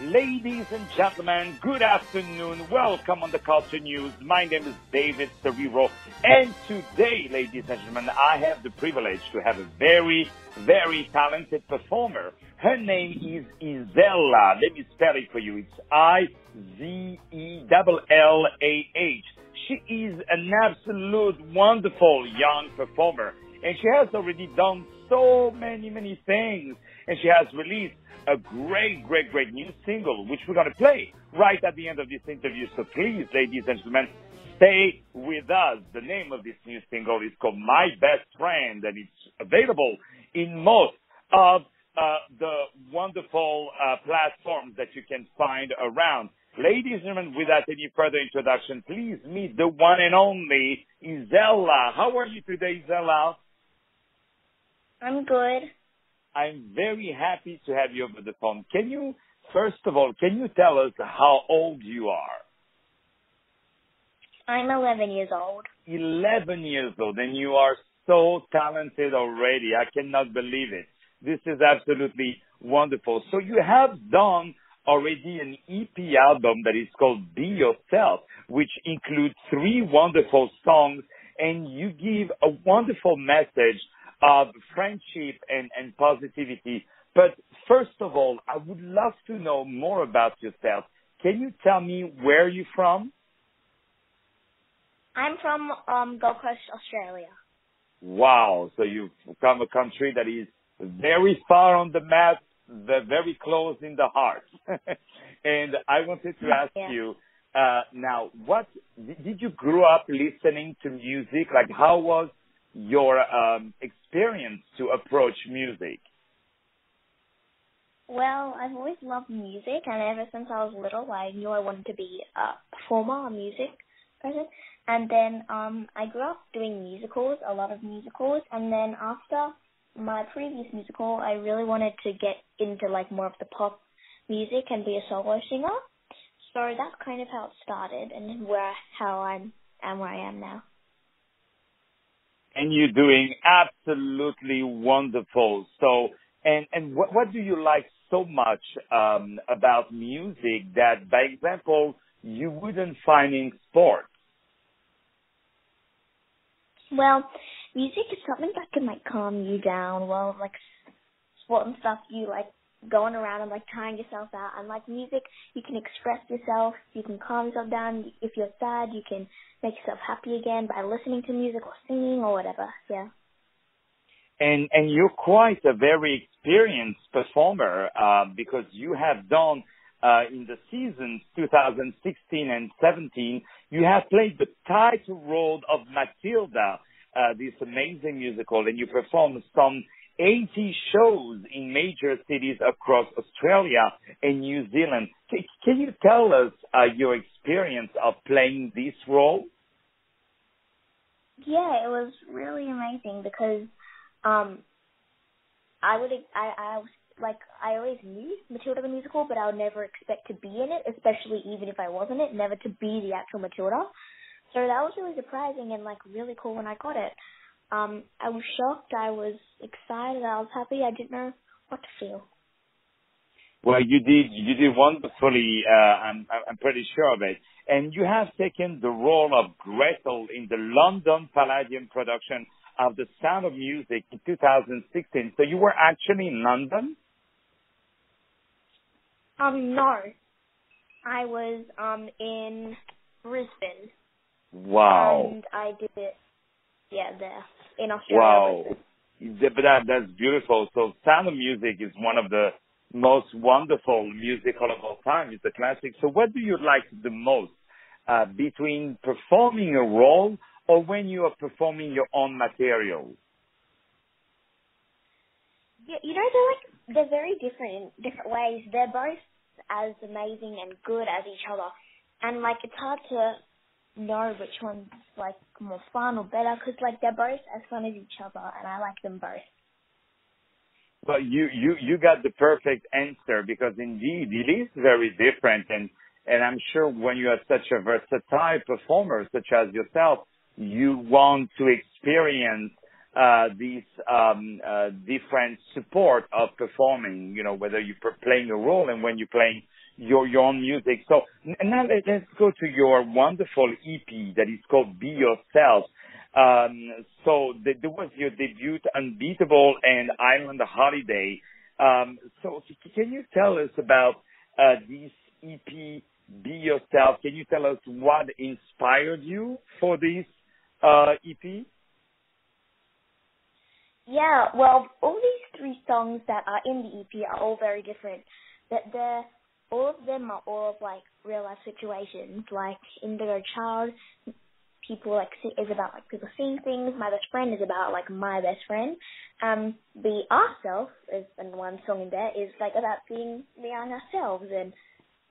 Ladies and gentlemen, good afternoon. Welcome on the Culture News. My name is David Serero. And today, ladies and gentlemen, I have the privilege to have a very, very talented performer. Her name is Izellah. Let me spell it for you. It's Izellah. She is an absolute wonderful young performer. And she has already done so many things. And she has released a great new single, which we're going to play right at the end of this interview. So please, ladies and gentlemen, stay with us. The name of this new single is called My Best Friend, and it's available in most of the wonderful platforms that you can find around. Ladies and gentlemen, without any further introduction, please meet the one and only Izellah. How are you today, Izellah? I'm good. I'm very happy to have you over the phone. First of all, can you tell us how old you are? I'm 11 years old. 11 years old, and you are so talented already. I cannot believe it. This is absolutely wonderful. So you have done already an EP album that is called Be Yourself, which includes 3 wonderful songs, and you give a wonderful message of friendship and positivity. But first of all, I would love to know more about yourself. Can you tell me where you're from? I'm from Gold Coast, Australia. Wow. So you've come a country that is very far on the map, very close in the heart. And I wanted to ask you, now, did you grow up listening to music? Like, how was your experience to approach music? Well, I've always loved music, and ever since I was little, I knew I wanted to be a performer, a music person. And then I grew up doing musicals, a lot of musicals, and then after my previous musical, I really wanted to get into like more of the pop music and be a solo singer. So that's kind of how it started, and how I am where I am now. And you're doing absolutely wonderful. So, and what do you like so much about music that, by example, you wouldn't find in sports? Well, music is something that can like calm you down. Well, like sport and stuff, you like going around and like tiring yourself out. And like music, you can express yourself. You can calm yourself down. If you're sad, you can make yourself happy again by listening to music or singing or whatever. Yeah. And you're quite a very experienced performer because you have done in the seasons 2016 and 17, you have played the title role of Matilda, this amazing musical, and you performed some 80 shows in major cities across Australia and New Zealand. Can you tell us your experience of playing this role? Yeah, it was really amazing because I always knew Matilda the musical, but I would never expect to be in it, especially even if I wasn't it, never to be the actual Matilda. So that was really surprising and like really cool when I got it. I was shocked, I was excited, I was happy, I didn't know what to feel. Well, you did wonderfully. I'm pretty sure of it. And you have taken the role of Gretel in the London Palladium production of The Sound of Music in 2016. So you were actually in London? No. I was in Brisbane. Wow. And I did it, there in Australia. Wow. But that's beautiful. So Sound of Music is one of the most wonderful musical of all time. It's a classic. So what do you like the most between performing a role or when you are performing your own material? Yeah, they're very different in different ways. They're both as amazing and good as each other. And, like, it's hard to know which one's, like, more fun or better because, like, they're both as fun as each other, and I like them both. Well, you got the perfect answer because, indeed, it is very different. And I'm sure when you are such a versatile performer such as yourself, you want to experience this different support of performing, you know, whether you're playing a role and when you're playing your own music. So now let's go to your wonderful EP that is called Be Yourself. So there was your debut, Unbeatable and Island Holiday. So can you tell us about this EP, Be Yourself? Can you tell us what inspired you for this EP? Yeah, well, all these 3 songs that are in the EP are all very different. All of them are all of like real life situations. Like Indigo Child, is about like people seeing things. My Best Friend is about like my best friend. Be Ourself is, and one song in there is like about being ourselves and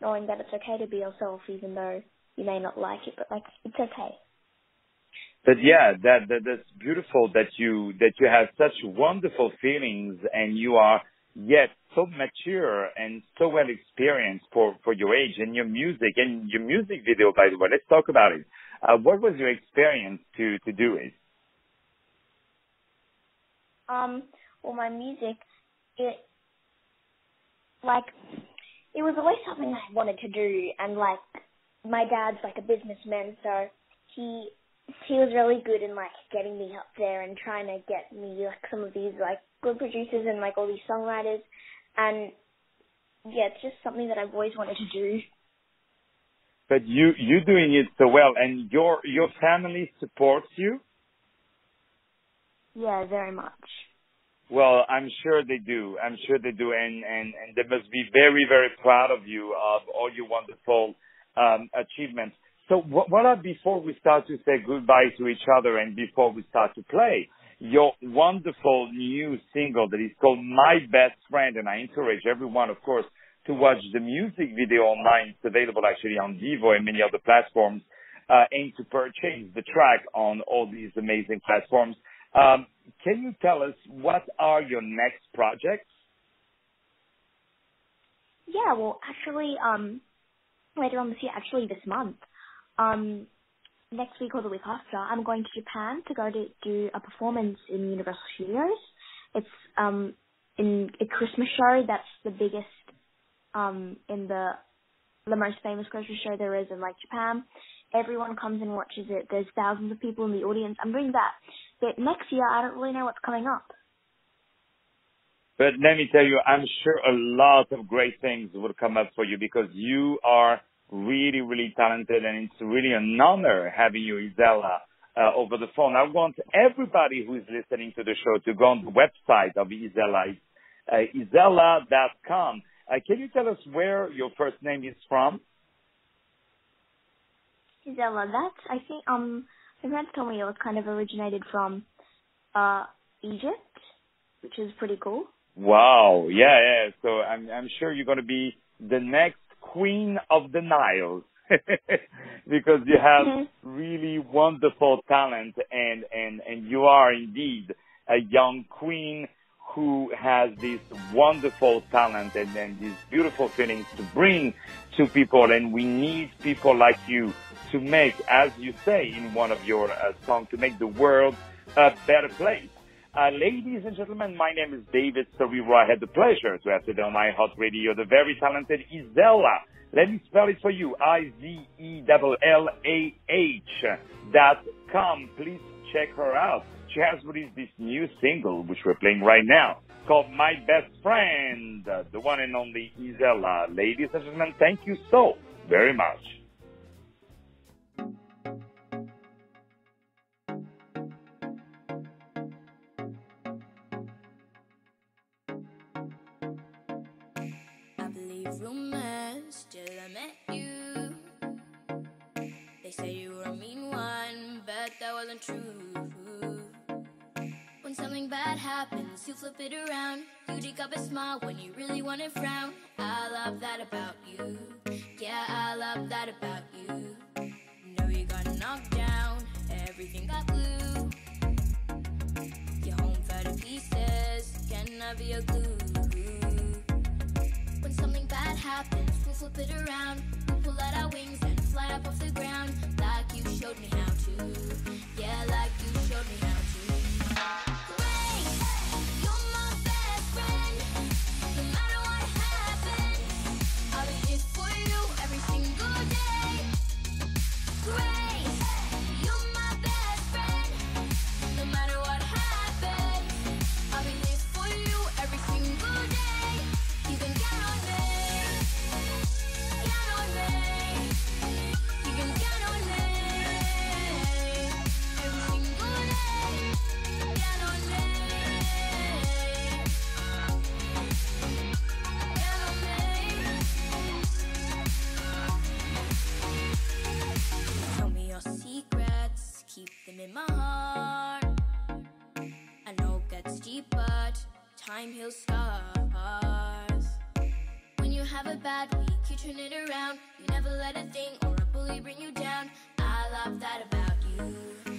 knowing that it's okay to be yourself even though you may not like it, but like it's okay. But yeah, that's beautiful that you have such wonderful feelings and you are yet so mature and so well experienced for your age and your music video, by the way. Let's talk about it. What was your experience to do it? Well, my music, it was always something I wanted to do, and like my dad's like a businessman, so he was really good in like getting me up there and trying to get me like some of these like good producers and like all these songwriters, and yeah, it's just something that I've always wanted to do. But you doing it so well, and your family supports you? Yeah, very much. Well, I'm sure they do. And they must be very, very proud of you, of all your wonderful achievements. So what are, before we start to say goodbye to each other and before we start to play, your wonderful new single that is called My Best Friend, and I encourage everyone, of course, to watch the music video online. It's available actually on Vivo and many other platforms, and to purchase the track on all these amazing platforms. Can you tell us what are your next projects? Yeah, well, actually, later on this year, actually this month, next week or the week after, I'm going to Japan to go to do a performance in Universal Studios. It's in a Christmas show that's the biggest, in the most famous Christmas show there is in like Japan. Everyone comes and watches it. There's thousands of people in the audience. I'm doing that. But next year, I don't really know what's coming up. But let me tell you, I'm sure a lot of great things will come up for you because you are really, really talented, and it's really an honor having you, Izellah, over the phone. I want everybody who is listening to the show to go on the website of Izellah, Izellah.com. Can you tell us where your first name is from? Izellah, that's, I think, my parents told me it was kind of originated from Egypt, which is pretty cool. Wow, yeah. So I'm sure you're going to be the next Queen of the Nile because you have really wonderful talent, and you are indeed a young queen who has this wonderful talent and these beautiful feelings to bring to people, and we need people like you to make, as you say in one of your songs, to make the world a better place. Ladies and gentlemen, my name is David Serero. I had the pleasure to have today on my Hot Radio the very talented Izellah. Let me spell it for you, IZELLAH.com. Please check her out. She has released this new single, which we're playing right now, called My Best Friend, the one and only Izellah. Ladies and gentlemen, thank you so very much. I believe rumors till I met you. They say you were a mean one, but that wasn't true. When something bad happens, you flip it around. You dig up a smile when you really want to frown. I love that about you. Yeah, I love that about you. Know you got knocked down, everything got blue. Your home fell to pieces, cannot be a glue. When something bad happens, we'll flip it around. We'll pull out our wings and fly up off the ground, like you showed me how to. Yeah, like you showed me how to. time heals scars. When you have a bad week, you turn it around. You never let a thing or a bully bring you down. I love that about you.